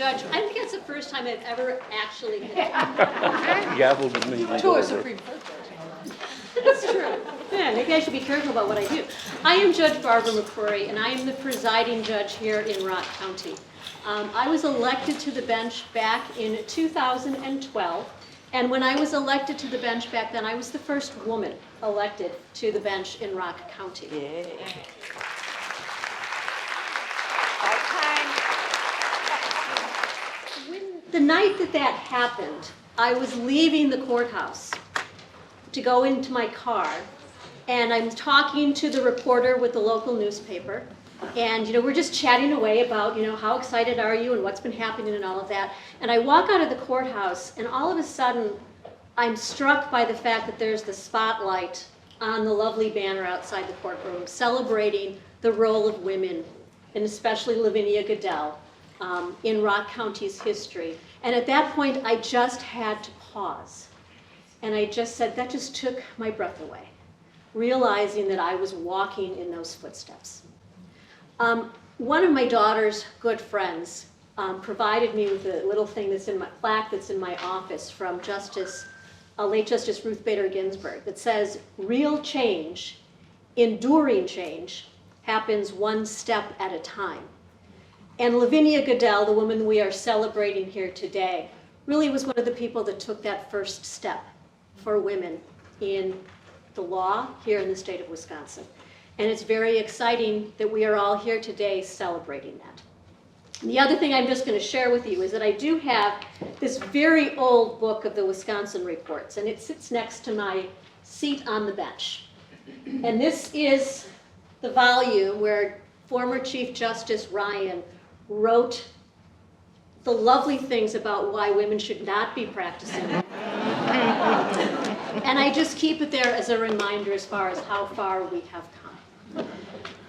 judge. I think it's the first time I've ever actually hit it. Gaveled with me. To a Supreme Court judge. That's true. Yeah, maybe I should be careful about what I do. I am Judge Barbara McCrory, and I am the presiding judge here in Rock County. I was elected to the bench back in 2012, and when I was elected to the bench back then, I was the first woman elected to the bench in Rock County. Yay. The night that that happened, I was leaving the courthouse to go into my car, and I'm talking to the reporter with the local newspaper, and we're just chatting away about how excited are you and what's been happening and all of that. And I walk out of the courthouse, and all of a sudden I'm struck by the fact that there's the spotlight on the lovely banner outside the courtroom celebrating the role of women, and especially Lavinia Goodell, in Rock County's history. And at that point I just had to pause, and I just said, that just took my breath away, realizing that I was walking in those footsteps. One of my daughter's good friends provided me with a little thing that's in my plaque that's in my office from late Justice Ruth Bader Ginsburg that says, real change, enduring change, happens one step at a time. And Lavinia Goodell, the woman we are celebrating here today, really was one of the people that took that first step for women in the law here in the state of Wisconsin. And it's very exciting that we are all here today celebrating that. And the other thing I'm just going to share with you is that I do have this very old book of the Wisconsin reports, and it sits next to my seat on the bench. And this is the volume where former Chief Justice Ryan wrote the lovely things about why women should not be practicing. And I just keep it there as a reminder as far as how far we have come.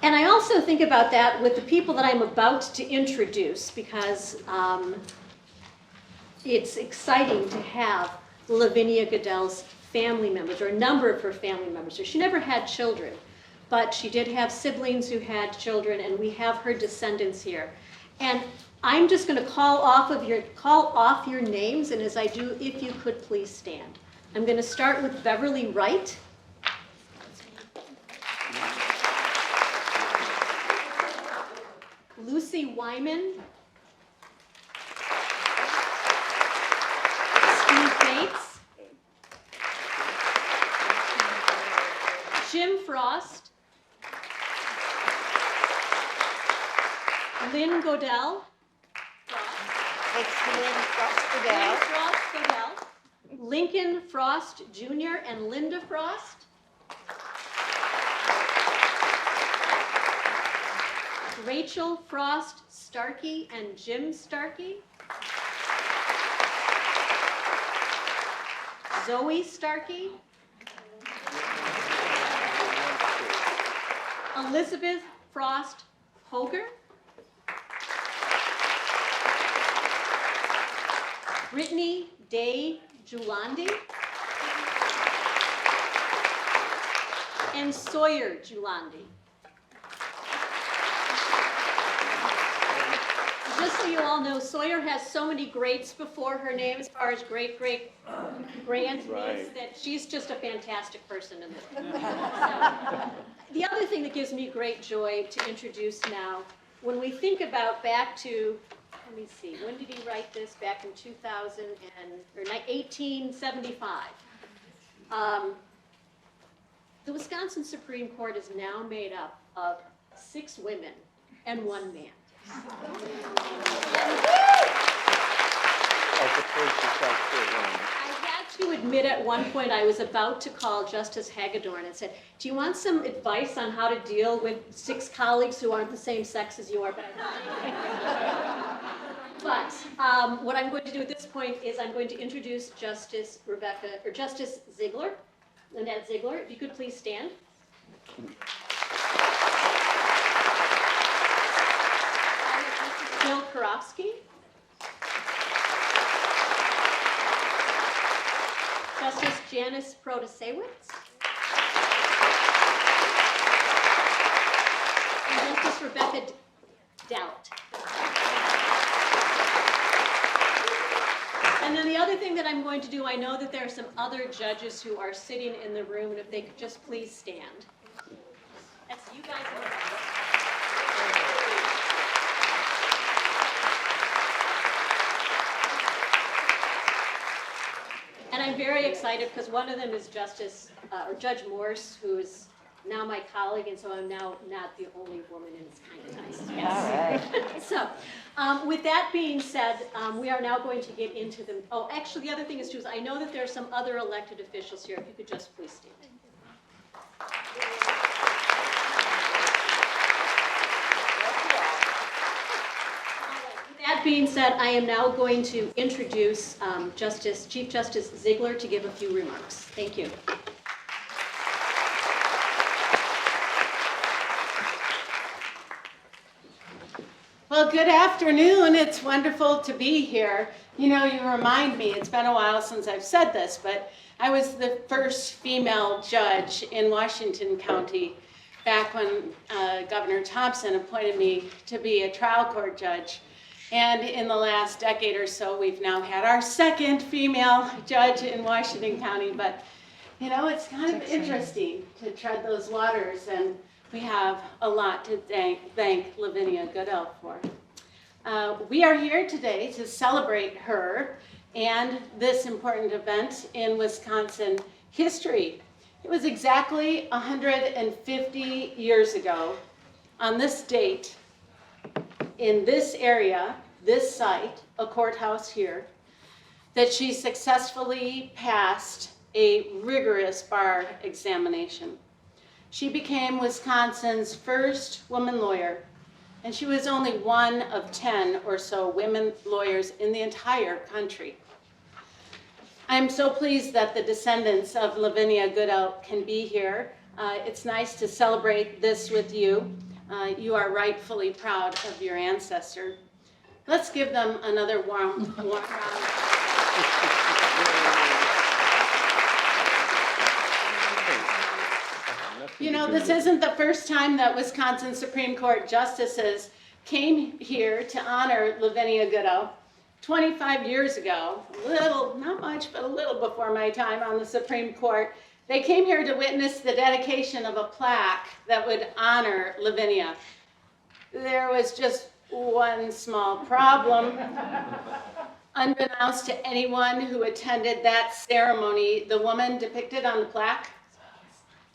And I also think about that with the people that I'm about to introduce, because it's exciting to have Lavinia Goodell's family members, or a number of her family members. So she never had children, but she did have siblings who had children, and we have her descendants here. And I'm just going to call off your names, and as I do, if you could please stand. I'm going to start with Beverly Wright. Lucy Wyman. Steve Bates. Jim Frost. Lynn Goodell. It's Lynn Frost Goodell. Lynn Frost Goodell. Lincoln Frost Jr. and Linda Frost. Rachel Frost Starkey and Jim Starkey. Zoe Starkey. Elizabeth Frost Hoger. Brittany Day Julandi. And Sawyer Julandi. Just so you all know, Sawyer has so many greats before her name as far as great-great-grandniece that she's just a fantastic person. So, the other thing that gives me great joy to introduce now, when we think about back to, let me see, when did he write this? Back in 1875. The Wisconsin Supreme Court is now made up of 6 women and 1 man. I had to admit at one point I was about to call Justice Hagedorn and said, do you want some advice on how to deal with 6 colleagues who aren't the same sex as you are? But what I'm going to do at this point is I'm going to introduce Justice Ziegler, Annette Ziegler. If you could please stand. Bill Karofsky. Justice Janice Protasewicz. And Justice Rebecca Dowd. And then the other thing that I'm going to do, I know that there are some other judges who are sitting in the room, and if they could just please stand. That's you guys. And I'm very excited because one of them is Judge Morse, who is now my colleague, and so I'm now not the only woman, and it's kind of nice. Yes. All right. So, with that being said, we are now going to get into the, oh, actually, the other thing is, too, is I know that there are some other elected officials here. If you could just please stand. That being said, I am now going to introduce Chief Justice Ziegler to give a few remarks. Thank you. Well, good afternoon. It's wonderful to be here. You know, you remind me, it's been a while since I've said this, but I was the first female judge in Washington County back when Governor Thompson appointed me to be a trial court judge. And in the last decade or so, we've now had our second female judge in Washington County. But, you know, it's kind of interesting to tread those waters, and we have a lot to thank Lavinia Goodell for. We are here today to celebrate her and this important event in Wisconsin history. It was exactly 150 years ago on this date, in this area, this site, a courthouse here, that she successfully passed a rigorous bar examination. She became Wisconsin's first woman lawyer, and she was only one of 10 or so women lawyers in the entire country. I'm so pleased that the descendants of Lavinia Goodell can be here. It's nice to celebrate this with you. You are rightfully proud of your ancestor. Let's give them another warm round. You know, this isn't the first time that Wisconsin Supreme Court justices came here to honor Lavinia Goodell. 25 years ago, not much, but a little before my time on the Supreme Court, they came here to witness the dedication of a plaque that would honor Lavinia. There was just one small problem. Unbeknownst to anyone who attended that ceremony, the woman depicted on the plaque,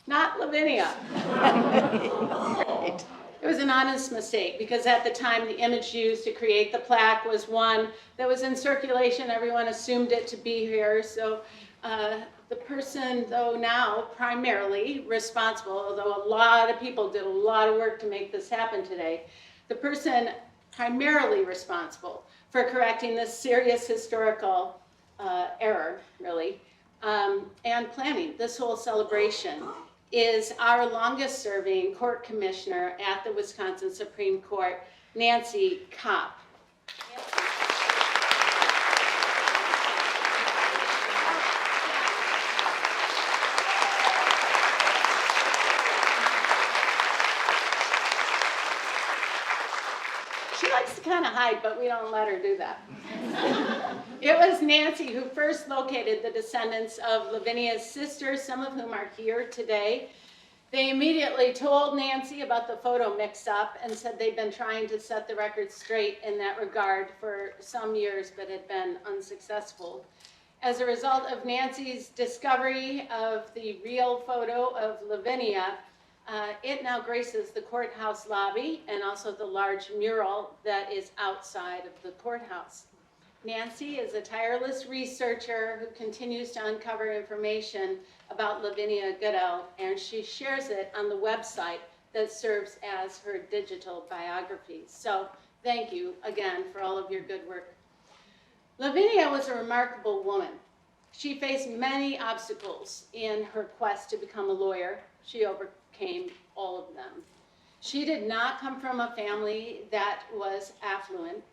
not Lavinia. Right. It was an honest mistake, because at the time the image used to create the plaque was one that was in circulation. Everyone assumed it to be her. So the person, though now primarily responsible, although a lot of people did a lot of work to make this happen today, the person primarily responsible for correcting this serious historical error, really, and planning this whole celebration is our longest serving court commissioner at the Wisconsin Supreme Court, Nancy Kopp. She likes to kind of hide, but we don't let her do that. It was Nancy who first located the descendants of Lavinia's sisters, some of whom are here today. They immediately told Nancy about the photo mix-up and said they'd been trying to set the record straight in that regard for some years, but had been unsuccessful. As a result of Nancy's discovery of the real photo of Lavinia, it now graces the courthouse lobby and also the large mural that is outside of the courthouse. Nancy is a tireless researcher who continues to uncover information about Lavinia Goodell, and she shares it on the website that serves as her digital biography. So thank you again for all of your good work. Lavinia was a remarkable woman. She faced many obstacles in her quest to become a lawyer. She overcame all of them. She did not come from a family that was affluent.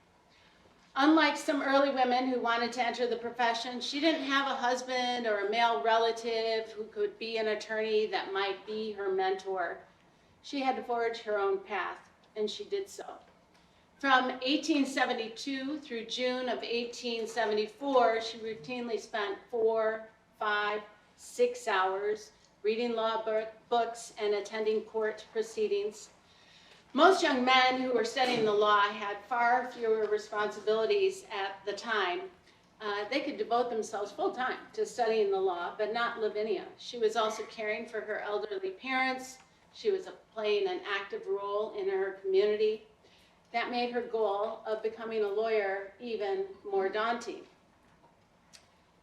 Unlike some early women who wanted to enter the profession, she didn't have a husband or a male relative who could be an attorney that might be her mentor. She had to forge her own path, and she did so. From 1872 through June of 1874, she routinely spent 4, 5, 6 hours reading law books and attending court proceedings. Most young men who were studying the law had far fewer responsibilities at the time. They could devote themselves full-time to studying the law, but not Lavinia. She was also caring for her elderly parents. She was playing an active role in her community. That made her goal of becoming a lawyer even more daunting.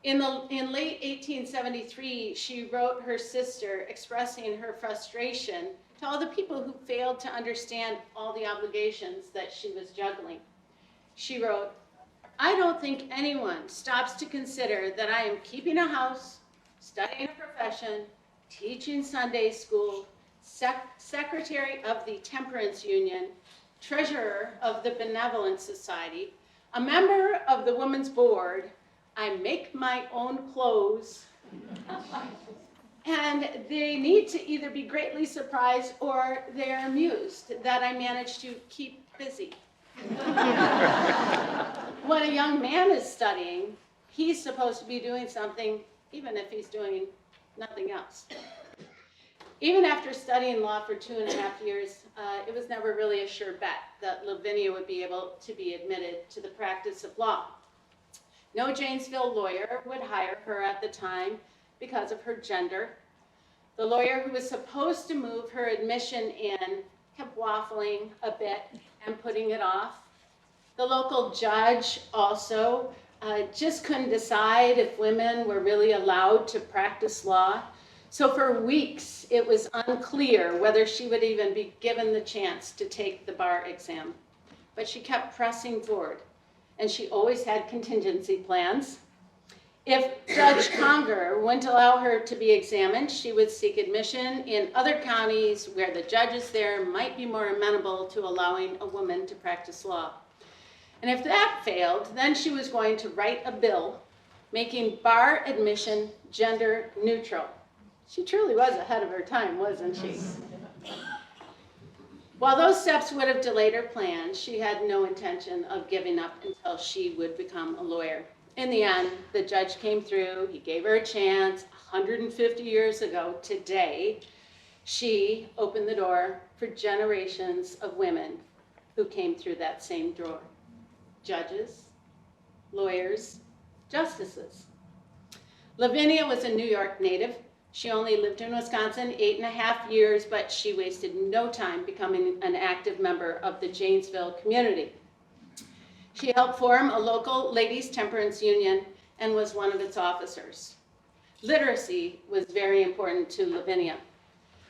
In late 1873, she wrote her sister expressing her frustration to all the people who failed to understand all the obligations that she was juggling. She wrote, "I don't think anyone stops to consider that I am keeping a house, studying a profession, teaching Sunday school, secretary of the Temperance Union, treasurer of the Benevolent Society, a member of the Women's Board. I make my own clothes." And they need to either be greatly surprised or they're amused that I managed to keep busy. When a young man is studying, he's supposed to be doing something, even if he's doing nothing else. Even after studying law for 2.5 years, it was never really a sure bet that Lavinia would be able to be admitted to the practice of law. No Janesville lawyer would hire her at the time because of her gender. The lawyer who was supposed to move her admission in kept waffling a bit and putting it off. The local judge also just couldn't decide if women were really allowed to practice law. So for weeks, it was unclear whether she would even be given the chance to take the bar exam. But she kept pressing forward, and she always had contingency plans. If Judge Conger wouldn't allow her to be examined, she would seek admission in other counties where the judges there might be more amenable to allowing a woman to practice law. And if that failed, then she was going to write a bill making bar admission gender neutral. She truly was ahead of her time, wasn't she? While those steps would have delayed her plans, she had no intention of giving up until she would become a lawyer. In the end, the judge came through. He gave her a chance. 150 years ago today, she opened the door for generations of women who came through that same door. Judges, lawyers, justices. Lavinia was a New York native. She only lived in Wisconsin 8.5 years, but she wasted no time becoming an active member of the Janesville community. She helped form a local ladies' temperance union and was one of its officers. Literacy was very important to Lavinia.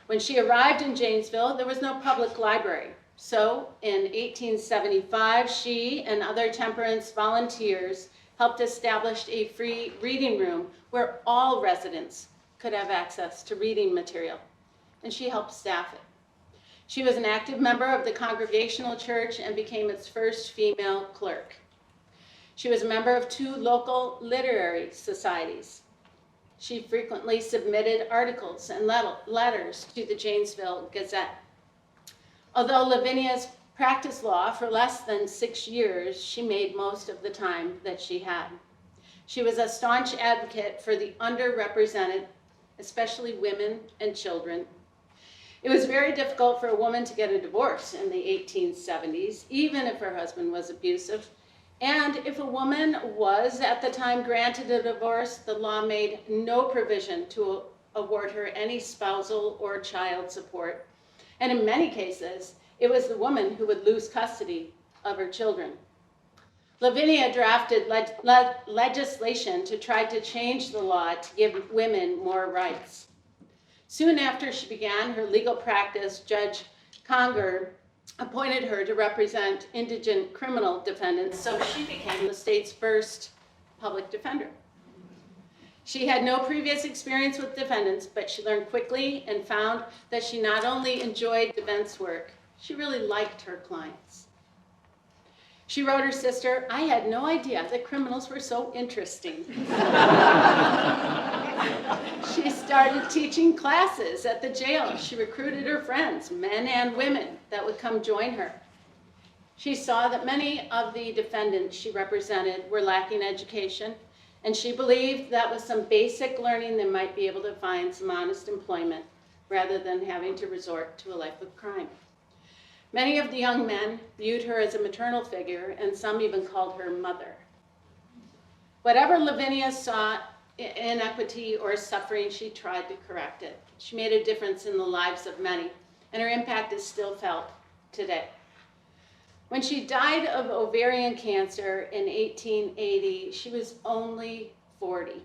When she arrived in Janesville, there was no public library. So in 1875, she and other temperance volunteers helped establish a free reading room where all residents could have access to reading material, and she helped staff it. She was an active member of the Congregational Church and became its first female clerk. She was a member of 2 local literary societies. She frequently submitted articles and letters to the Janesville Gazette. Although Lavinia's practiced law for less than 6 years, she made most of the time that she had. She was a staunch advocate for the underrepresented, especially women and children. It was very difficult for a woman to get a divorce in the 1870s, even if her husband was abusive. And if a woman was at the time granted a divorce, the law made no provision to award her any spousal or child support. And in many cases, it was the woman who would lose custody of her children. Lavinia drafted legislation to try to change the law to give women more rights. Soon after she began her legal practice, Judge Conger appointed her to represent indigent criminal defendants, so she became the state's first public defender. She had no previous experience with defendants, but she learned quickly and found that she not only enjoyed defense work, she really liked her clients. She wrote her sister, "I had no idea that criminals were so interesting." She started teaching classes at the jail. She recruited her friends, men and women, that would come join her. She saw that many of the defendants she represented were lacking education, and she believed that with some basic learning they might be able to find some honest employment rather than having to resort to a life of crime. Many of the young men viewed her as a maternal figure, and some even called her mother. Whatever Lavinia saw inequity or suffering, she tried to correct it. She made a difference in the lives of many, and her impact is still felt today. When she died of ovarian cancer in 1880, she was only 40.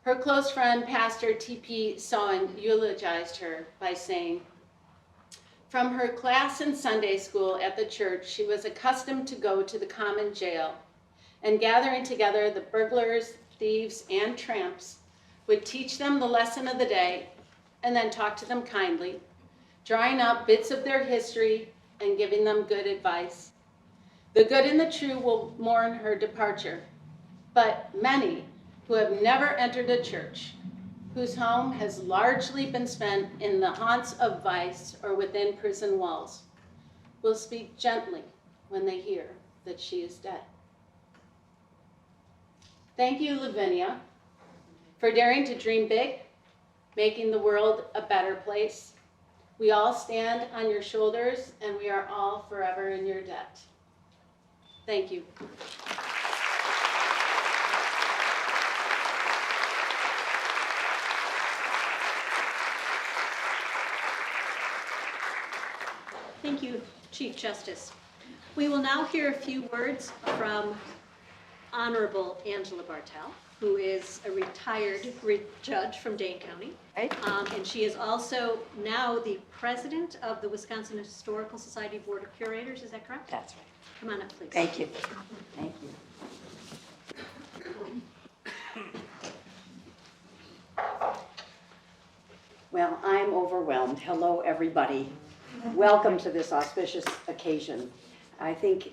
Her close friend, Pastor T.P. Sowen, eulogized her by saying, "From her class in Sunday school at the church, she was accustomed to go to the common jail, and gathering together the burglars, thieves, and tramps, would teach them the lesson of the day, and then talk to them kindly, drawing out bits of their history and giving them good advice. The good and the true will mourn her departure, but many who have never entered a church, whose home has largely been spent in the haunts of vice or within prison walls, will speak gently when they hear that she is dead." Thank you, Lavinia, for daring to dream big, making the world a better place. We all stand on your shoulders, and we are all forever in your debt. Thank you. Thank you, Chief Justice. We will now hear a few words from Honorable Angela Bartell, who is a retired judge from Dane County. Right. And she is also now the president of the Wisconsin Historical Society Board of Curators. Is that correct? That's right. Come on up, please. Thank you. Thank you. Well, I'm overwhelmed. Hello, everybody. Welcome to this auspicious occasion. I think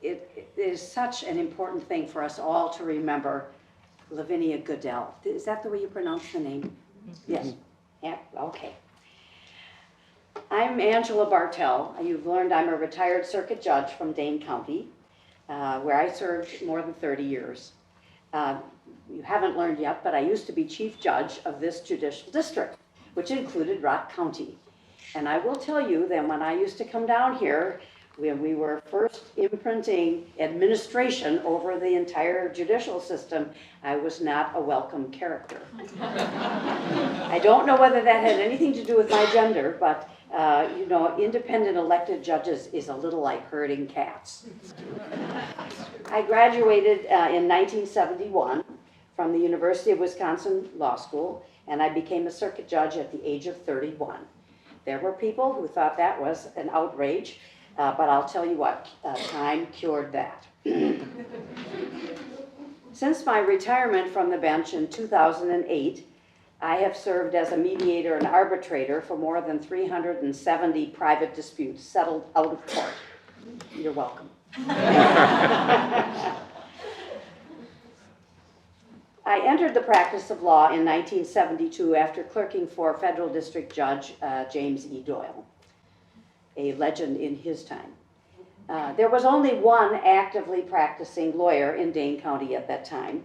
it is such an important thing for us all to remember Lavinia Goodell. Is that the way you pronounce the name? Yes. Yeah, okay. I'm Angela Bartell. You've learned I'm a retired circuit judge from Dane County, where I served more than 30 years. You haven't learned yet, but I used to be chief judge of this judicial district, which included Rock County. And I will tell you that when I used to come down here, when we were first imprinting administration over the entire judicial system, I was not a welcome character. I don't know whether that had anything to do with my gender, but you know, independent elected judges is a little like herding cats. I graduated in 1971 from the University of Wisconsin Law School, and I became a circuit judge at the age of 31. There were people who thought that was an outrage, but I'll tell you what, time cured that. Since my retirement from the bench in 2008, I have served as a mediator and arbitrator for more than 370 private disputes settled out of court. You're welcome. I entered the practice of law in 1972 after clerking for Federal District Judge James E. Doyle, a legend in his time. There was only one actively practicing lawyer in Dane County at that time,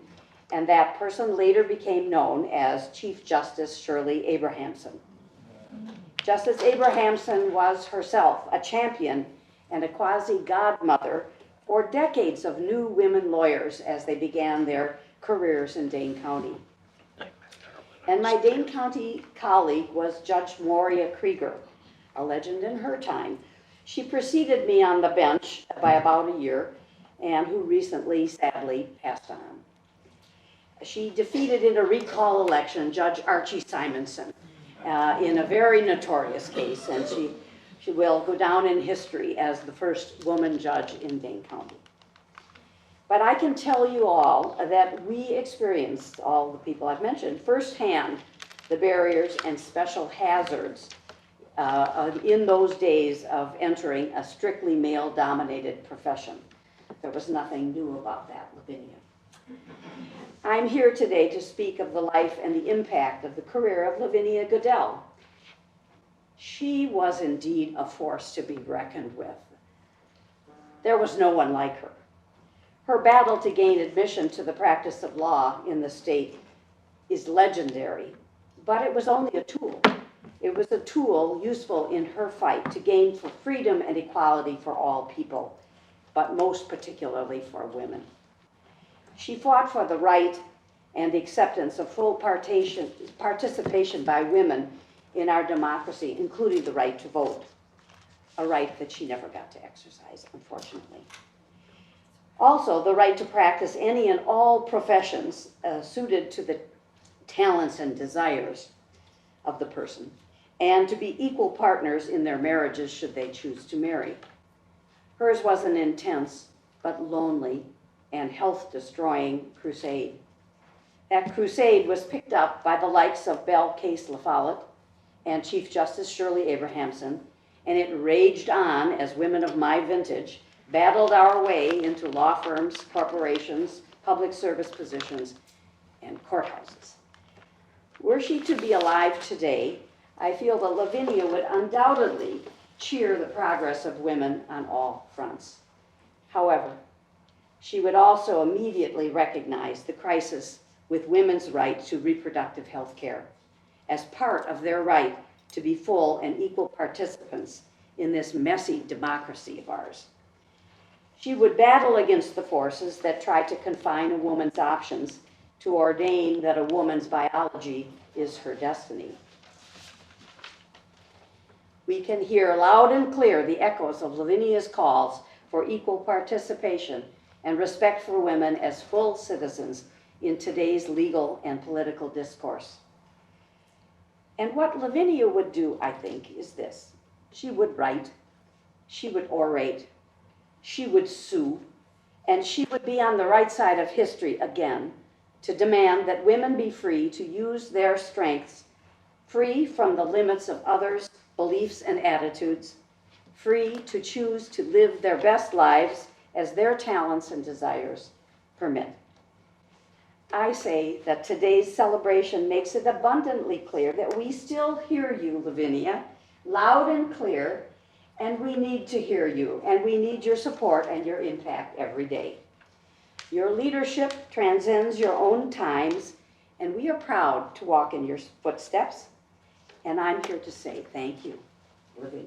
and that person later became known as Chief Justice Shirley Abrahamson. Justice Abrahamson was herself a champion and a quasi-godmother for decades of new women lawyers as they began their careers in Dane County. And my Dane County colleague was Judge Moria Krieger, a legend in her time. She preceded me on the bench by about a year, and who recently, sadly, passed on. She defeated in a recall election Judge Archie Simonson in a very notorious case, and she will go down in history as the first woman judge in Dane County. But I can tell you all that we experienced, all the people I've mentioned, firsthand the barriers and special hazards in those days of entering a strictly male-dominated profession. There was nothing new about that, Lavinia. I'm here today to speak of the life and the impact of the career of Lavinia Goodell. She was indeed a force to be reckoned with. There was no one like her. Her battle to gain admission to the practice of law in the state is legendary, but it was only a tool. It was a tool useful in her fight to gain for freedom and equality for all people, but most particularly for women. She fought for the right and acceptance of full participation by women in our democracy, including the right to vote, a right that she never got to exercise, unfortunately. Also, the right to practice any and all professions suited to the talents and desires of the person, and to be equal partners in their marriages should they choose to marry. Hers was an intense but lonely and health-destroying crusade. That crusade was picked up by the likes of Belle Case La Follette and Chief Justice Shirley Abrahamson, and it raged on as women of my vintage battled our way into law firms, corporations, public service positions, and courthouses. Were she to be alive today, I feel that Lavinia would undoubtedly cheer the progress of women on all fronts. However, she would also immediately recognize the crisis with women's right to reproductive health care as part of their right to be full and equal participants in this messy democracy of ours. She would battle against the forces that try to confine a woman's options to ordain that a woman's biology is her destiny. We can hear loud and clear the echoes of Lavinia's calls for equal participation and respect for women as full citizens in today's legal and political discourse. And what Lavinia would do, I think, is this. She would write, she would orate, she would sue, and she would be on the right side of history again to demand that women be free to use their strengths, free from the limits of others' beliefs and attitudes, free to choose to live their best lives as their talents and desires permit. I say that today's celebration makes it abundantly clear that we still hear you, Lavinia, loud and clear, and we need to hear you, and we need your support and your impact every day. Your leadership transcends your own times, and we are proud to walk in your footsteps, and I'm here to say thank you, Lavinia.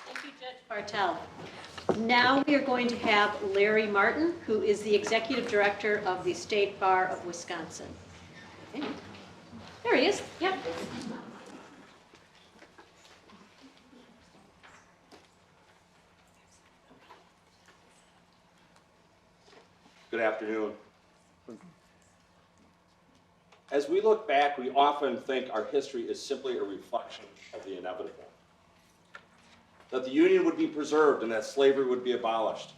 Thank you, Judge Bartell. Now we are going to have Larry Martin, who is the Executive Director of the State Bar of Wisconsin. Okay. There he is. Yep. Good afternoon. As we look back, we often think our history is simply a reflection of the inevitable. That the Union would be preserved and that slavery would be abolished.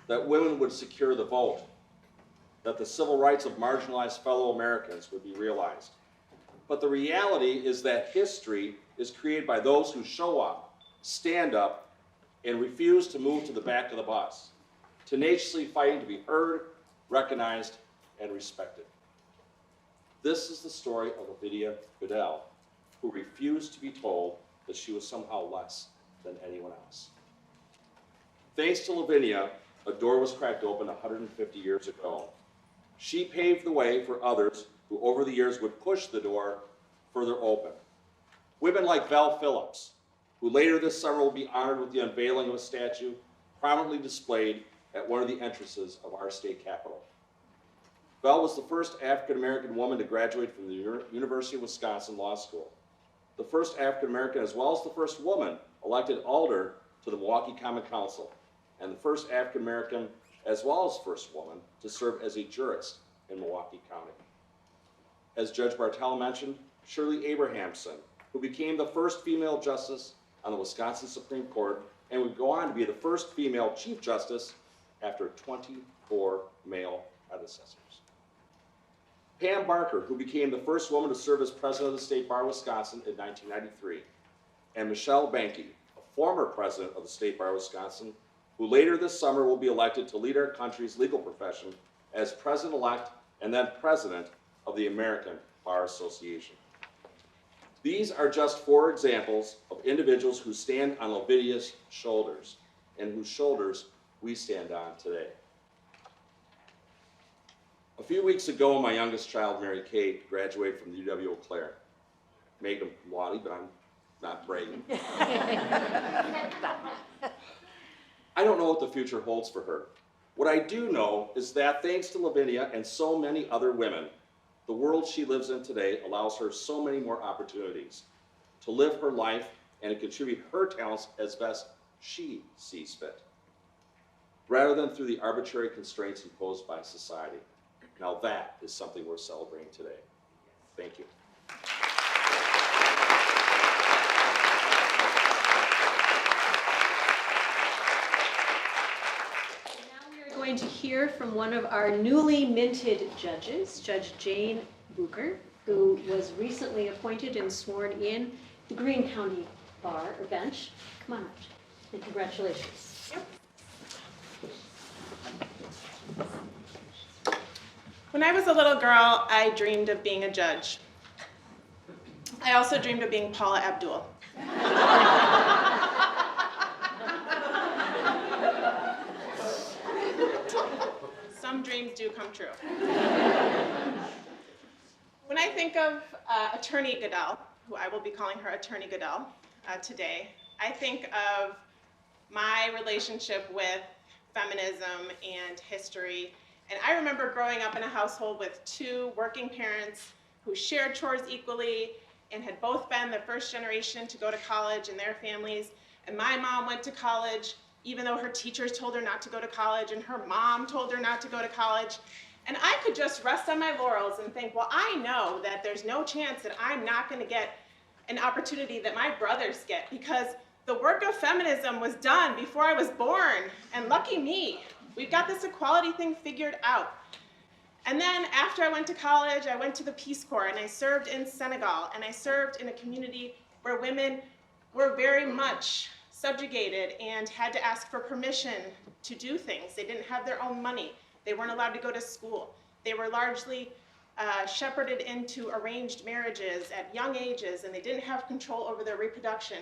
That women would secure the vote. That the civil rights of marginalized fellow Americans would be realized. But the reality is that history is created by those who show up, stand up, and refuse to move to the back of the bus, tenaciously fighting to be heard, recognized, and respected. This is the story of Lavinia Goodell, who refused to be told that she was somehow less than anyone else. Thanks to Lavinia, a door was cracked open 150 years ago. She paved the way for others who over the years would push the door further open. Women like Val Phillips, who later this summer will be honored with the unveiling of a statue prominently displayed at one of the entrances of our state capitol. Val was the first African-American woman to graduate from the University of Wisconsin Law School, the first African-American as well as the first woman elected alder to the Milwaukee Common Council, and the first African-American as well as first woman to serve as a jurist in Milwaukee County. As Judge Bartell mentioned, Shirley Abrahamson, who became the first female justice on the Wisconsin Supreme Court and would go on to be the first female Chief Justice after 24 male predecessors. Pam Barker, who became the first woman to serve as president of the State Bar of Wisconsin in 1993. And Michelle Banky, a former president of the State Bar of Wisconsin, who later this summer will be elected to lead our country's legal profession as president-elect and then president of the American Bar Association. These are just 4 examples of individuals who stand on Lavinia's shoulders and whose shoulders we stand on today. A few weeks ago, my youngest child, Mary Kate, graduated from the UW-Eau Claire. Made him naughty, but I'm not bragging. I don't know what the future holds for her. What I do know is that thanks to Lavinia and so many other women, the world she lives in today allows her so many more opportunities to live her life and to contribute her talents as best she sees fit, rather than through the arbitrary constraints imposed by society. Now that is something we're celebrating today. Thank you. Going to hear from one of our newly minted judges, Judge Jane Bucher, who was recently appointed and sworn in the Greene County Bar or Bench. Come on up, and congratulations. When I was a little girl, I dreamed of being a judge. I also dreamed of being Paula Abdul. Some dreams do come true. When I think of Attorney Goodell, who I will be calling her Attorney Goodell today, I think of my relationship with feminism and history. And I remember growing up in a household with 2 working parents who shared chores equally and had both been the first generation to go to college in their families. And my mom went to college even though her teachers told her not to go to college and her mom told her not to go to college. And I could just rest on my laurels and think, well, I know that there's no chance that I'm not going to get an opportunity that my brothers get, because the work of feminism was done before I was born, and lucky me. We've got this equality thing figured out. And then after I went to college, I went to the Peace Corps, and I served in Senegal, and I served in a community where women were very much subjugated and had to ask for permission to do things. They didn't have their own money. They weren't allowed to go to school. They were largely shepherded into arranged marriages at young ages, and they didn't have control over their reproduction.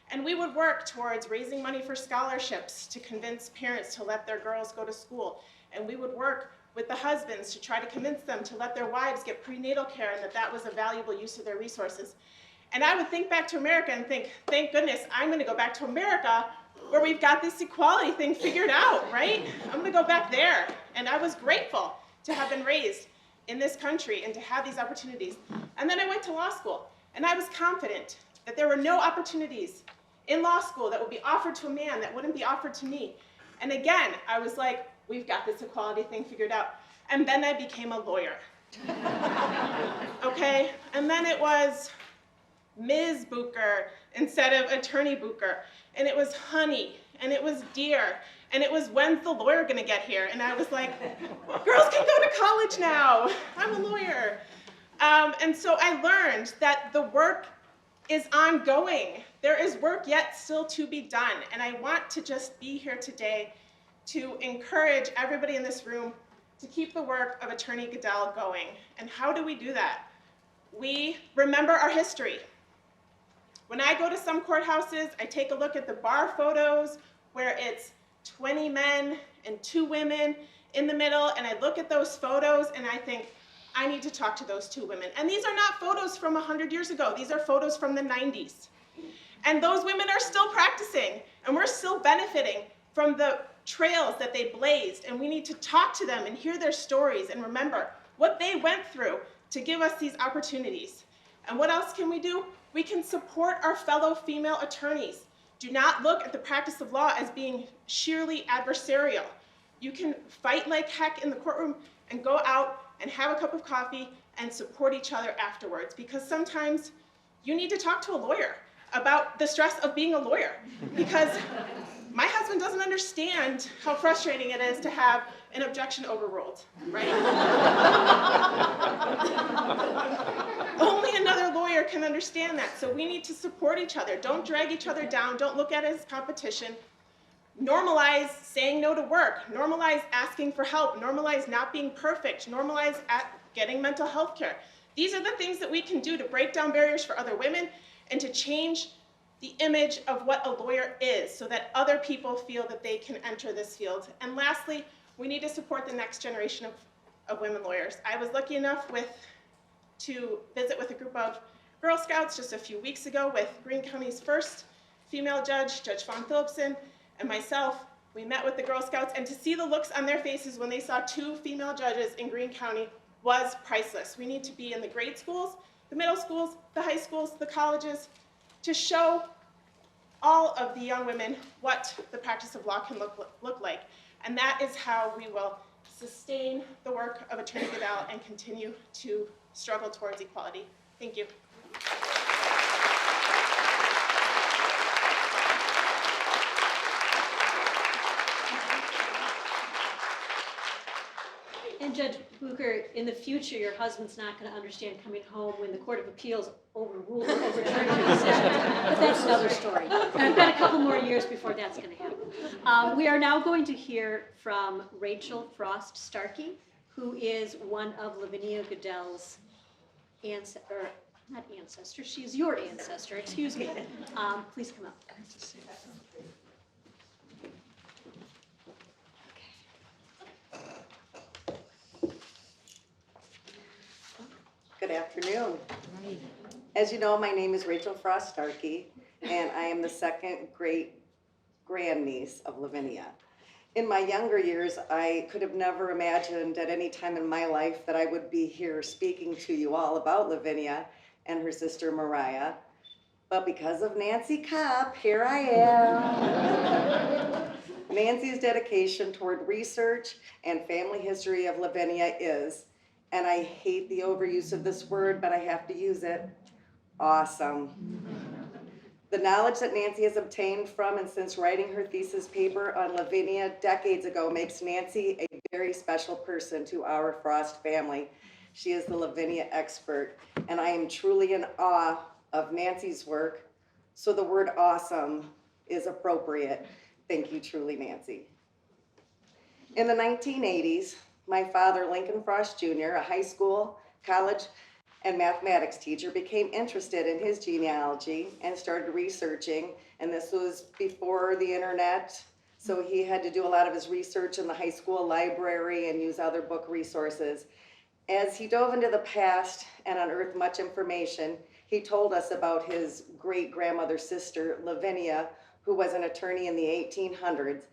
And we would work towards raising money for scholarships to convince parents to let their girls go to school. And we would work with the husbands to try to convince them to let their wives get prenatal care and that that was a valuable use of their resources. And I would think back to America and think, thank goodness I'm going to go back to America where we've got this equality thing figured out, right? I'm going to go back there. And I was grateful to have been raised in this country and to have these opportunities. And then I went to law school, and I was confident that there were no opportunities in law school that would be offered to a man that wouldn't be offered to me. And again, I was like, we've got this equality thing figured out. And then I became a lawyer. Okay? And then it was Ms. Bucher instead of Attorney Bucher. And it was honey, and it was dear, and it was when's the lawyer gonna get here? And I was like, girls can go to college now. I'm a lawyer. And so I learned that the work is ongoing. There is work yet still to be done. And I want to just be here today to encourage everybody in this room to keep the work of Attorney Goodell going. And how do we do that? We remember our history. When I go to some courthouses, I take a look at the bar photos where it's 20 men and 2 women in the middle, and I look at those photos and I think, I need to talk to those 2 women. And these are not photos from 100 years ago. These are photos from the 90s. And those women are still practicing, and we're still benefiting from the trails that they blazed, and we need to talk to them and hear their stories and remember what they went through to give us these opportunities. And what else can we do? We can support our fellow female attorneys. Do not look at the practice of law as being sheerly adversarial. You can fight like heck in the courtroom and go out and have a cup of coffee and support each other afterwards, because sometimes you need to talk to a lawyer about the stress of being a lawyer, because my husband doesn't understand how frustrating it is to have an objection overruled, right? Only another lawyer can understand that, so we need to support each other. Don't drag each other down. Don't look at it as competition. normalize saying no to work, normalize asking for help, normalize not being perfect, normalize getting mental health care. These are the things that we can do to break down barriers for other women and to change the image of what a lawyer is so that other people feel that they can enter this field. And lastly, we need to support the next generation of women lawyers. I was lucky enough to visit with a group of Girl Scouts just a few weeks ago with Greene County's first female judge, Judge Fawn Phillipson, and myself. We met with the Girl Scouts, and to see the looks on their faces when they saw 2 female judges in Greene County was priceless. We need to be in the grade schools, the middle schools, the high schools, the colleges, to show all of the young women what the practice of law can look like. And that is how we will sustain the work of Attorney Goodell and continue to struggle towards equality. Thank you. And Judge Bucher, in the future, your husband's not going to understand coming home when the Court of Appeals overturned your decision. But that's another story. We've got a couple more years before that's going to happen. We are now going to hear from Rachel Frost Starkey, who is one of Lavinia Goodell's not ancestor, she's your ancestor, excuse me. Please come up. Good afternoon. As you know, my name is Rachel Frost Starkey, and I am the second great grandniece of Lavinia. In my younger years, I could have never imagined at any time in my life that I would be here speaking to you all about Lavinia and her sister Mariah. But because of Nancy Kopp, here I am. Nancy's dedication toward research and family history of Lavinia is, and I hate the overuse of this word, but I have to use it, awesome. The knowledge that Nancy has obtained from and since writing her thesis paper on Lavinia decades ago makes Nancy a very special person to our Frost family. She is the Lavinia expert, and I am truly in awe of Nancy's work, so the word awesome is appropriate. Thank you truly, Nancy. In the 1980s, my father, Lincoln Frost Jr., a high school, college, and mathematics teacher, became interested in his genealogy and started researching, and this was before the internet, so he had to do a lot of his research in the high school library and use other book resources. As he dove into the past and unearthed much information, he told us about his great-grandmother's sister, Lavinia, who was an attorney in the 1800s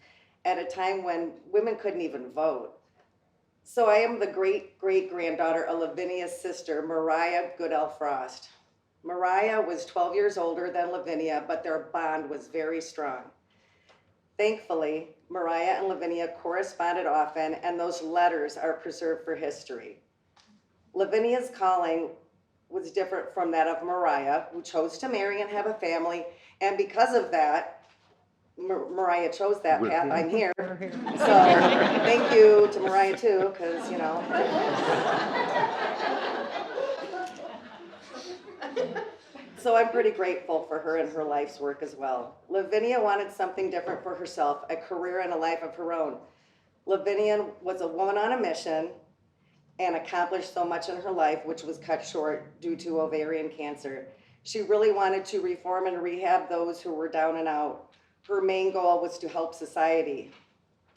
at a time when women couldn't even vote. So I am the great-great-granddaughter of Lavinia's sister, Mariah Goodell Frost. Mariah was 12 years older than Lavinia, but their bond was very strong. Thankfully, Mariah and Lavinia corresponded often, and those letters are preserved for history. Lavinia's calling was different from that of Mariah, who chose to marry and have a family, and because of that, Mariah chose that path. I'm here. So thank you to Mariah too, because, you know. So I'm pretty grateful for her and her life's work as well. Lavinia wanted something different for herself, a career and a life of her own. Lavinia was a woman on a mission and accomplished so much in her life, which was cut short due to ovarian cancer. She really wanted to reform and rehab those who were down and out. Her main goal was to help society.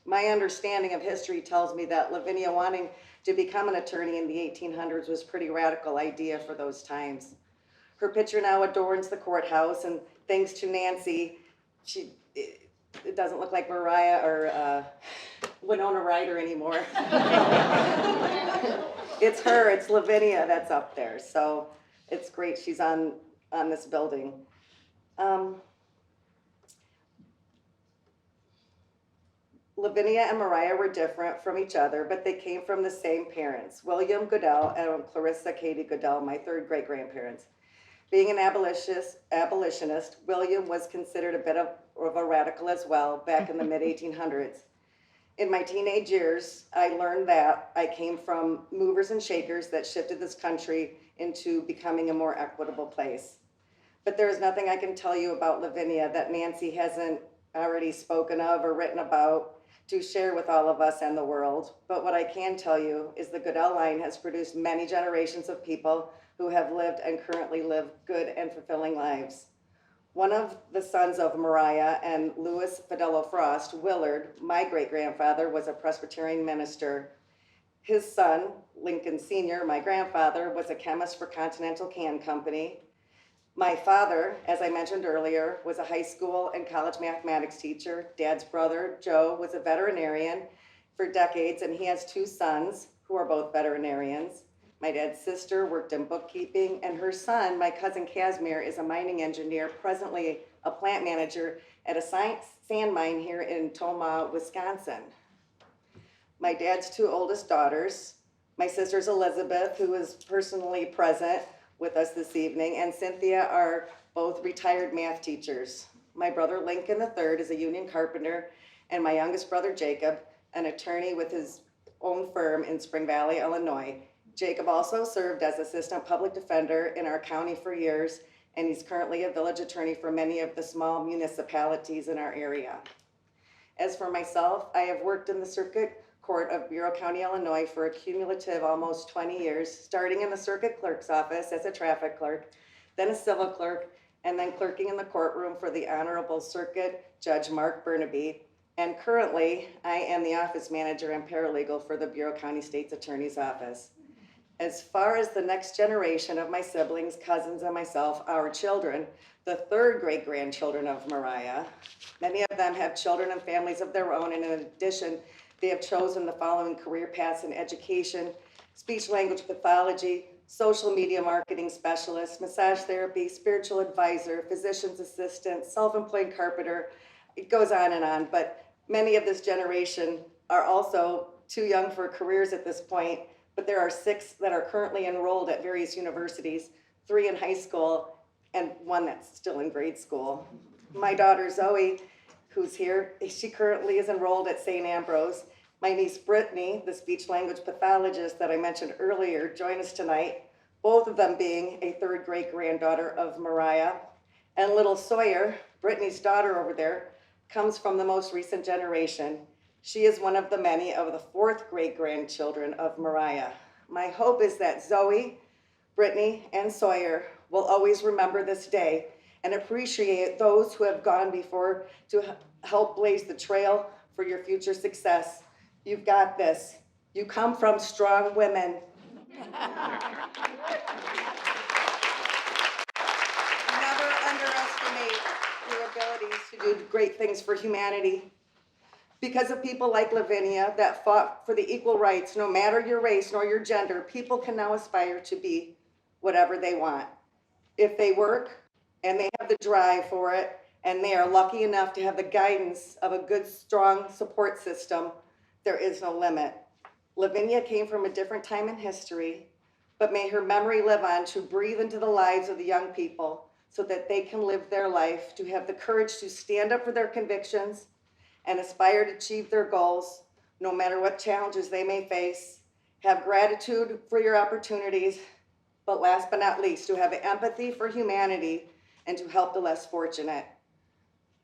My understanding of history tells me that Lavinia wanting to become an attorney in the 1800s was a pretty radical idea for those times. Her picture now adorns the courthouse, and thanks to Nancy, it doesn't look like Mariah or Winona Ryder anymore. It's her, it's Lavinia that's up there, so it's great she's on this building. Lavinia and Mariah were different from each other, but they came from the same parents, William Goodell and Clarissa Katie Goodell, my third great-grandparents. Being an abolitionist, William was considered a bit of a radical as well back in the mid-1800s. In my teenage years, I learned that I came from movers and shakers that shifted this country into becoming a more equitable place. But there is nothing I can tell you about Lavinia that Nancy hasn't already spoken of or written about to share with all of us and the world. But what I can tell you is the Goodell line has produced many generations of people who have lived and currently live good and fulfilling lives. One of the sons of Mariah and Louis Fidello Frost, Willard, my great-grandfather, was a Presbyterian minister. His son, Lincoln Sr., my grandfather, was a chemist for Continental Can Company. My father, as I mentioned earlier, was a high school and college mathematics teacher. Dad's brother, Joe, was a veterinarian for decades, and he has 2 sons who are both veterinarians. My dad's sister worked in bookkeeping, and her son, my cousin Casimir, is a mining engineer, presently a plant manager at a sand mine here in Tomah, Wisconsin. My dad's 2 oldest daughters, my sister's Elizabeth, who is personally present with us this evening, and Cynthia are both retired math teachers. My brother Lincoln III is a union carpenter, and my youngest brother Jacob, an attorney with his own firm in Spring Valley, Illinois. Jacob also served as assistant public defender in our county for years, and he's currently a village attorney for many of the small municipalities in our area. As for myself, I have worked in the circuit court of Bucher County, Illinois for a cumulative almost 20 years, starting in the circuit clerk's office as a traffic clerk, then a civil clerk, and then clerking in the courtroom for the Honorable Circuit Judge Mark Burnaby. And currently, I am the office manager and paralegal for the Bucher County State's Attorney's Office. As far as the next generation of my siblings, cousins, and myself, our children, the 3rd great-grandchildren of Mariah, many of them have children and families of their own, and in addition, they have chosen the following career paths in education: speech-language pathology, social media marketing specialist, massage therapy, spiritual advisor, physician's assistant, self-employed carpenter. It goes on, but many of this generation are also too young for careers at this point, but there are 6 that are currently enrolled at various universities, 3 in high school, and 1 that's still in grade school. My daughter Zoe, who's here, she currently is enrolled at St. Ambrose. My niece Brittany, the speech-language pathologist that I mentioned earlier, joined us tonight, both of them being a 3rd great-granddaughter of Mariah. And little Sawyer, Brittany's daughter over there, comes from the most recent generation. She is one of the many of the 4th great-grandchildren of Mariah. My hope is that Zoe, Brittany, and Sawyer will always remember this day and appreciate those who have gone before to help blaze the trail for your future success. You've got this. You come from strong women. Never underestimate your abilities to do great things for humanity. Because of people like Lavinia that fought for the equal rights, no matter your race nor your gender, people can now aspire to be whatever they want. If they work and they have the drive for it, and they are lucky enough to have the guidance of a good, strong support system, there is no limit. Lavinia came from a different time in history, but may her memory live on to breathe into the lives of the young people so that they can live their life, to have the courage to stand up for their convictions and aspire to achieve their goals, no matter what challenges they may face. Have gratitude for your opportunities, but last but not least, to have empathy for humanity and to help the less fortunate.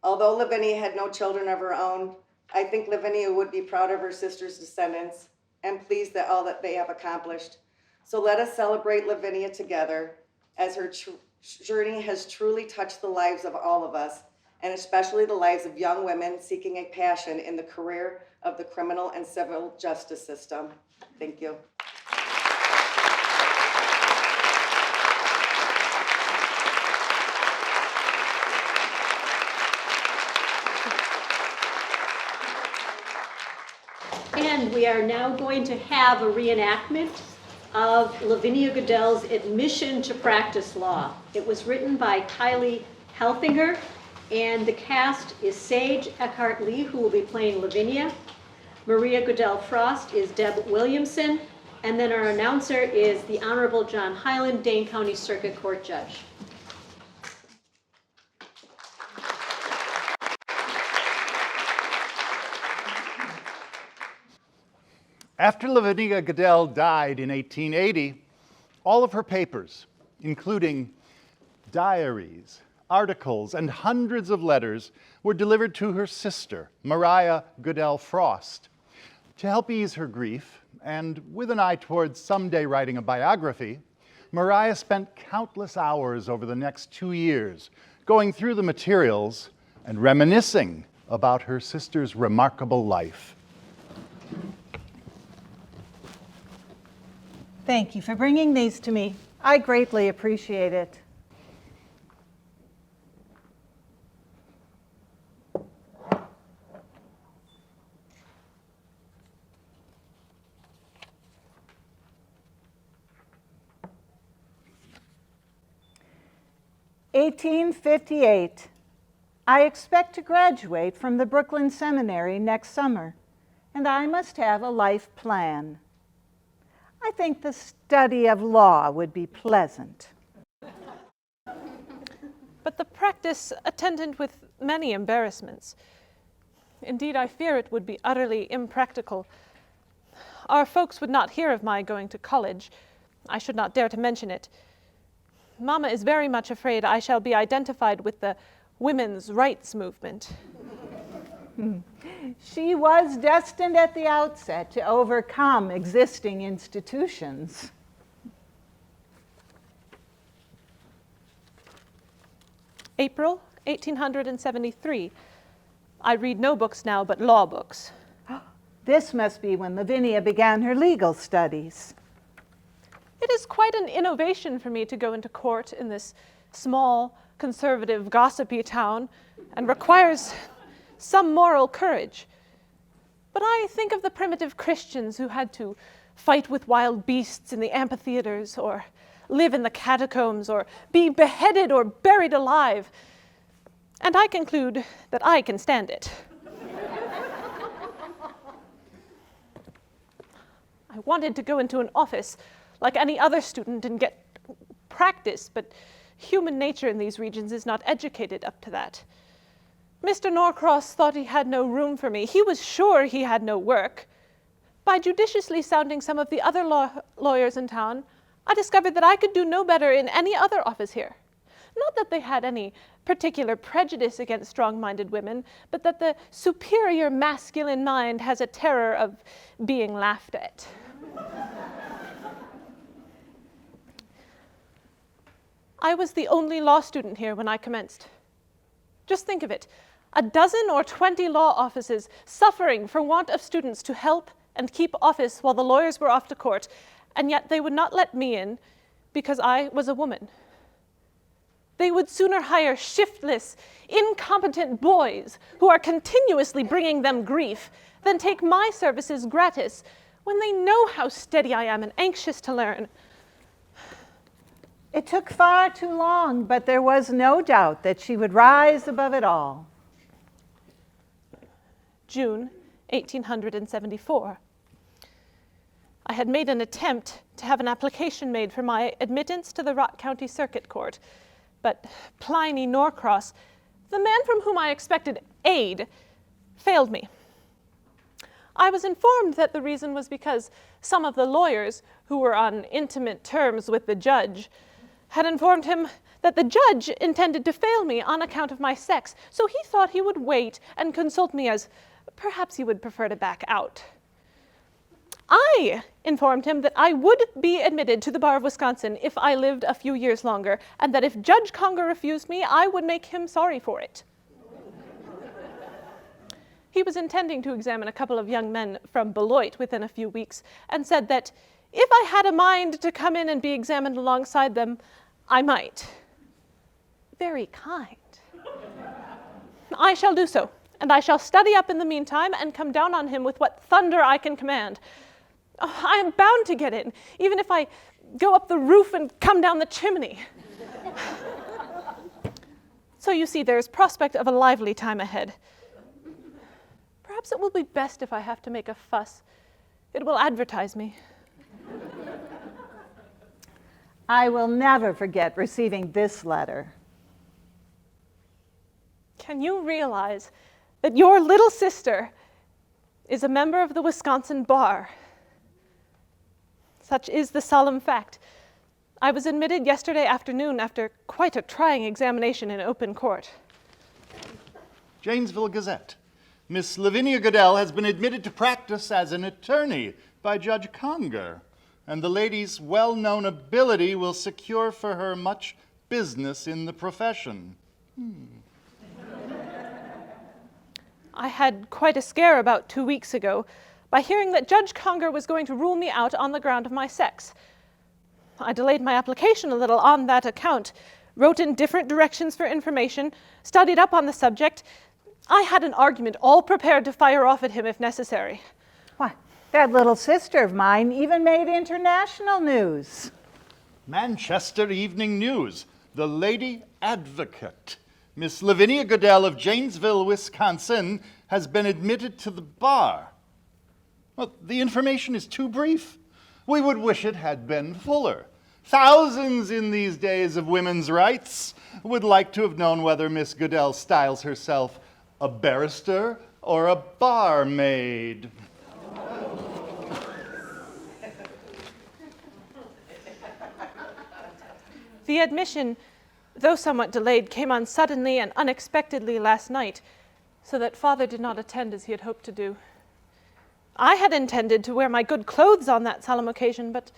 Although Lavinia had no children of her own, I think Lavinia would be proud of her sister's descendants and pleased at all that they have accomplished. So let us celebrate Lavinia together, as her journey has truly touched the lives of all of us, and especially the lives of young women seeking a passion in the career of the criminal and civil justice system. Thank you. And we are now going to have a reenactment of Lavinia Goodell's admission to practice law. It was written by Kylie Helfinger, and the cast is Sage Eckhart-Lee, who will be playing Lavinia. Maria Goodell Frost is Deb Williamson, and then our announcer is the Honorable John Hyland, Dane County Circuit Court Judge. After Lavinia Goodell died in 1880, all of her papers, including diaries, articles, and hundreds of letters were delivered to her sister, Lavinia Goodell Frost. To help ease her grief, and with an eye towards someday writing a biography, Mariah spent countless hours over the next 2 years going through the materials and reminiscing about her sister's remarkable life. Thank you for bringing these to me. I greatly appreciate it. "1858. I expect to graduate from the Brooklyn Seminary next summer, and I must have a life plan. I think the study of law would be pleasant." But the practice attendant with many embarrassments. Indeed, I fear it would be utterly impractical. Our folks would not hear of my going to college. I should not dare to mention it. Mama is very much afraid I shall be identified with the women's rights movement. She was destined at the outset to overcome existing institutions. April 1873. I read no books now but law books. This must be when Lavinia began her legal studies. It is quite an innovation for me to go into court in this small, conservative, gossipy town, and requires some moral courage. But I think of the primitive Christians who had to fight with wild beasts in the amphitheaters, or live in the catacombs, or be beheaded or buried alive, and I conclude that I can stand it. I wanted to go into an office like any other student and get practice, but human nature in these regions is not educated up to that. Mr. Norcross thought he had no room for me. He was sure he had no work. By judiciously sounding some of the other lawyers in town, I discovered that I could do no better in any other office here. Not that they had any particular prejudice against strong-minded women, but that the superior masculine mind has a terror of being laughed at. I was the only law student here when I commenced. Just think of it, 12 or 20 law offices suffering for want of students to help and keep office while the lawyers were off to court, and yet they would not let me in because I was a woman. They would sooner hire shiftless, incompetent boys who are continuously bringing them grief than take my services gratis when they know how steady I am and anxious to learn. It took far too long, but there was no doubt that she would rise above it all. June 1874. I had made an attempt to have an application made for my admittance to the Rock County Circuit Court, but Pliny Norcross, the man from whom I expected aid, failed me. I was informed that the reason was because some of the lawyers, who were on intimate terms with the judge, had informed him that the judge intended to fail me on account of my sex, so he thought he would wait and consult me, as perhaps he would prefer to back out. I informed him that I would be admitted to the Bar of Wisconsin if I lived a few years longer, and that if Judge Conger refused me, I would make him sorry for it. He was intending to examine a couple of young men from Beloit within a few weeks, and said that if I had a mind to come in and be examined alongside them, I might. Very kind. I shall do so, and I shall study up in the meantime and come down on him with what thunder I can command. Oh, I am bound to get in, even if I go up the roof and come down the chimney. So you see, there is prospect of a lively time ahead. Perhaps it will be best if I have to make a fuss. It will advertise me. I will never forget receiving this letter. Can you realize that your little sister is a member of the Wisconsin Bar? Such is the solemn fact. I was admitted yesterday afternoon after quite a trying examination in open court. Janesville Gazette. Miss Lavinia Goodell has been admitted to practice as an attorney by Judge Conger, and the lady's well-known ability will secure for her much business in the profession. I had quite a scare about 2 weeks ago by hearing that Judge Conger was going to rule me out on the ground of my sex. I delayed my application a little on that account, wrote in different directions for information, studied up on the subject. I had an argument all prepared to fire off at him if necessary. Why, that little sister of mine even made international news. Manchester Evening News, the Lady Advocate. Miss Lavinia Goodell of Janesville, Wisconsin, has been admitted to the bar. Well, the information is too brief. We would wish it had been fuller. Thousands in these days of women's rights would like to have known whether Miss Goodell styles herself a barrister or a barmaid. The admission, though somewhat delayed, came on suddenly and unexpectedly last night, so that Father did not attend as he had hoped to do. I had intended to wear my good clothes on that solemn occasion, but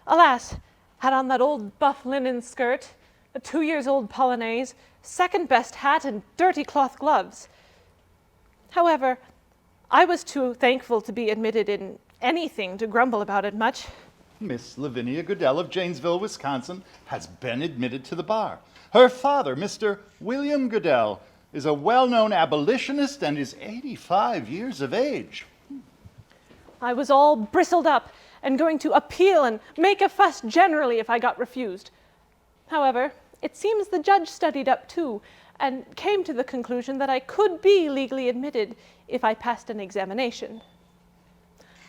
alas, had on that old buff linen skirt, a 2-year-old polonaise, second-best hat, and dirty cloth gloves. However, I was too thankful to be admitted in anything to grumble about it much. Miss Lavinia Goodell of Janesville, Wisconsin, has been admitted to the bar. Her father, Mr. William Goodell, is a well-known abolitionist and is 85 years of age. I was all bristled up and going to appeal and make a fuss generally if I got refused. However, it seems the judge studied up too and came to the conclusion that I could be legally admitted if I passed an examination.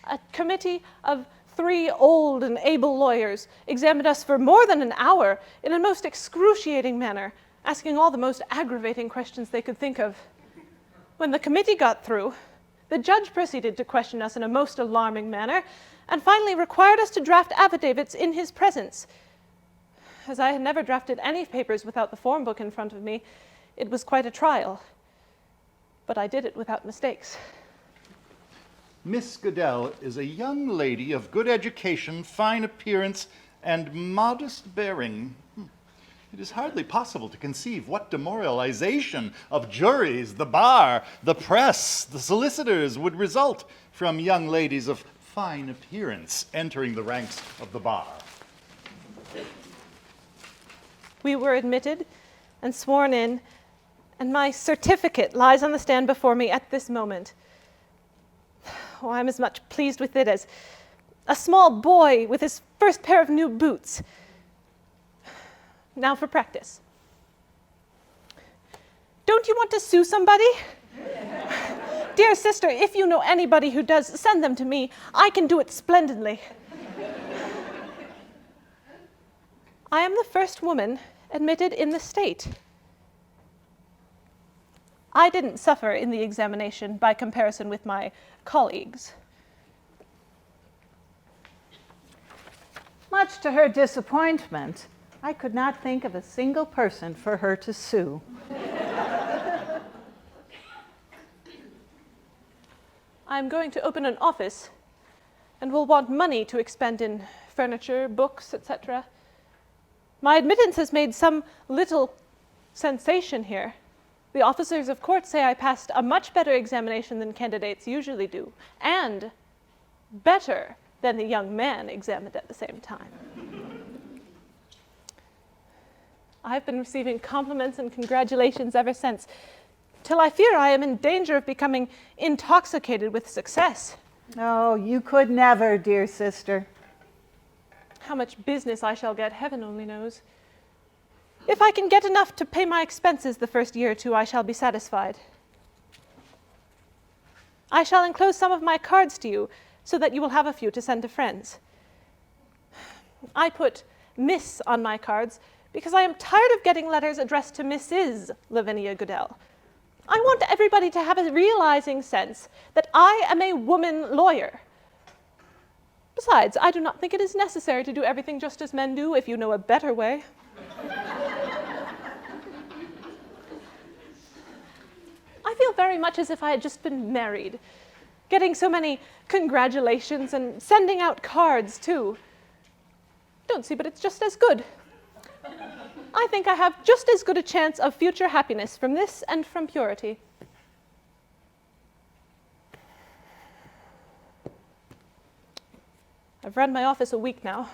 A committee of 3 old and able lawyers examined us for more than an hour in a most excruciating manner, asking all the most aggravating questions they could think of. When the committee got through, the judge proceeded to question us in a most alarming manner and finally required us to draft affidavits in his presence. As I had never drafted any papers without the form book in front of me, it was quite a trial. But I did it without mistakes. Miss Goodell is a young lady of good education, fine appearance, and modest bearing. It is hardly possible to conceive what demoralization of juries, the bar, the press, the solicitors would result from young ladies of fine appearance entering the ranks of the bar. We were admitted and sworn in, and my certificate lies on the stand before me at this moment. Oh, I'm as much pleased with it as a small boy with his first pair of new boots. Now for practice. Don't you want to sue somebody? Dear sister, if you know anybody who does, send them to me. I can do it splendidly. I am the first woman admitted in the state. I didn't suffer in the examination by comparison with my colleagues. Much to her disappointment, I could not think of a single person for her to sue. I'm going to open an office and will want money to expend in furniture, books, etc. My admittance has made some little sensation here. The officers of court say I passed a much better examination than candidates usually do, and better than the young man examined at the same time. I've been receiving compliments and congratulations ever since, till I fear I am in danger of becoming intoxicated with success. Oh, you could never, dear sister. How much business I shall get, heaven only knows. If I can get enough to pay my expenses the first year or two, I shall be satisfied. I shall enclose some of my cards to you, so that you will have a few to send to friends. I put Miss on my cards because I am tired of getting letters addressed to Mrs. Lavinia Goodell. I want everybody to have a realizing sense that I am a woman lawyer. Besides, I do not think it is necessary to do everything just as men do if you know a better way. I feel very much as if I had just been married, getting so many congratulations and sending out cards, too. Don't see, but it's just as good. I think I have just as good a chance of future happiness from this and from purity. I've run my office a week now.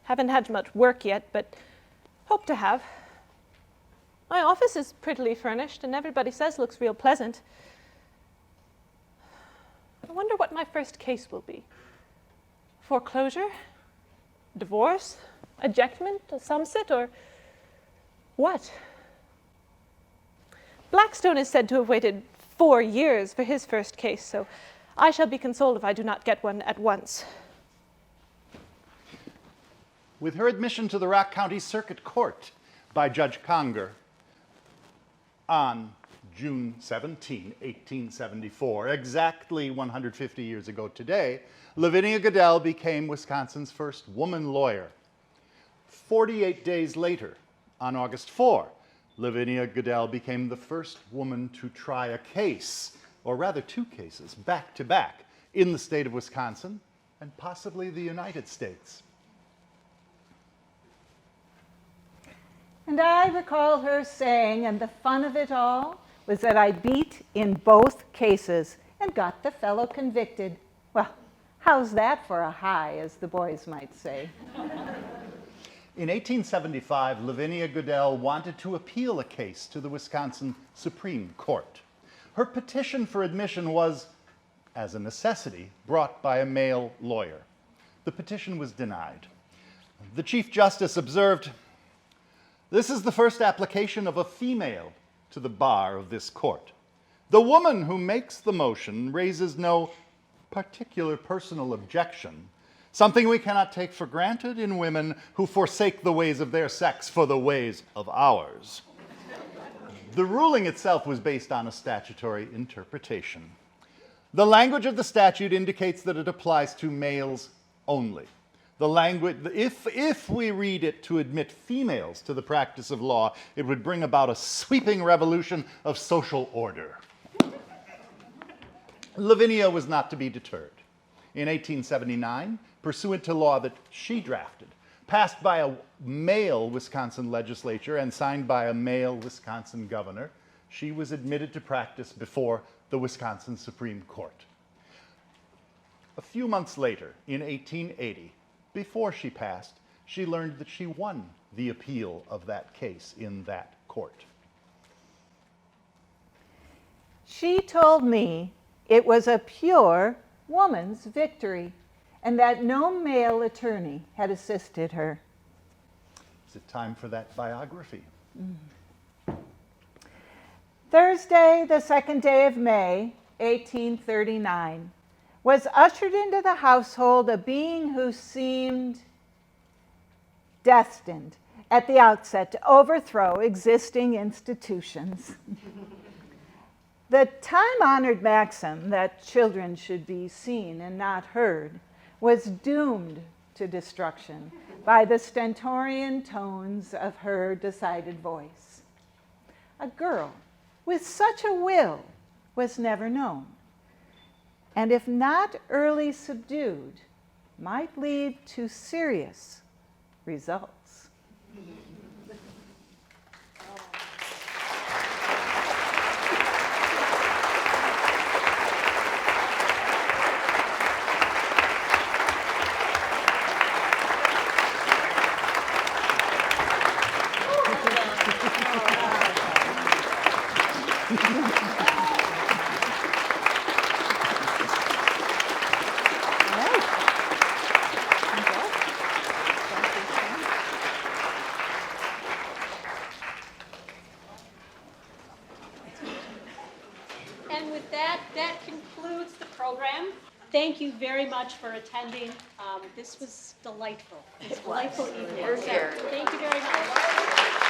Haven't had much work yet, but hope to have. My office is prettily furnished, and everybody says looks real pleasant. I wonder what my first case will be. Foreclosure? Divorce? Ejectment? A sumsit? Or what? Blackstone is said to have waited 4 years for his first case, so I shall be consoled if I do not get one at once. With her admission to the Rock County Circuit Court by Judge Conger on June 17, 1874, exactly 150 years ago today, Lavinia Goodell became Wisconsin's first woman lawyer. 48 days later, on August 4, Lavinia Goodell became the first woman to try a case, or rather 2 cases, back to back, in the state of Wisconsin and possibly the United States. And I recall her saying, and the fun of it all was that I beat in both cases and got the fellow convicted. Well, how's that for a high, as the boys might say? In 1875, Lavinia Goodell wanted to appeal a case to the Wisconsin Supreme Court. Her petition for admission was, as a necessity, brought by a male lawyer. The petition was denied. The Chief Justice observed, "This is the first application of a female to the bar of this court. The woman who makes the motion raises no particular personal objection, something we cannot take for granted in women who forsake the ways of their sex for the ways of ours." The ruling itself was based on a statutory interpretation. The language of the statute indicates that it applies to males only. The language, if we read it to admit females to the practice of law, it would bring about a sweeping revolution of social order. Lavinia was not to be deterred. In 1879, pursuant to law that she drafted, passed by a male Wisconsin legislature and signed by a male Wisconsin governor, she was admitted to practice before the Wisconsin Supreme Court. A few months later, in 1880, before she passed, she learned that she won the appeal of that case in that court. She told me it was a pure woman's victory and that no male attorney had assisted her. Is it time for that biography? Thursday, the 2nd day of May, 1839, was ushered into the household a being who seemed destined at the outset to overthrow existing institutions. The time-honored maxim that children should be seen and not heard was doomed to destruction by the stentorian tones of her decided voice. A girl with such a will was never known, and if not early subdued, might lead to serious results. And with that, that concludes the program. Thank you very much for attending. This was delightful. It was a delightful evening. Here, here. Thank you very much.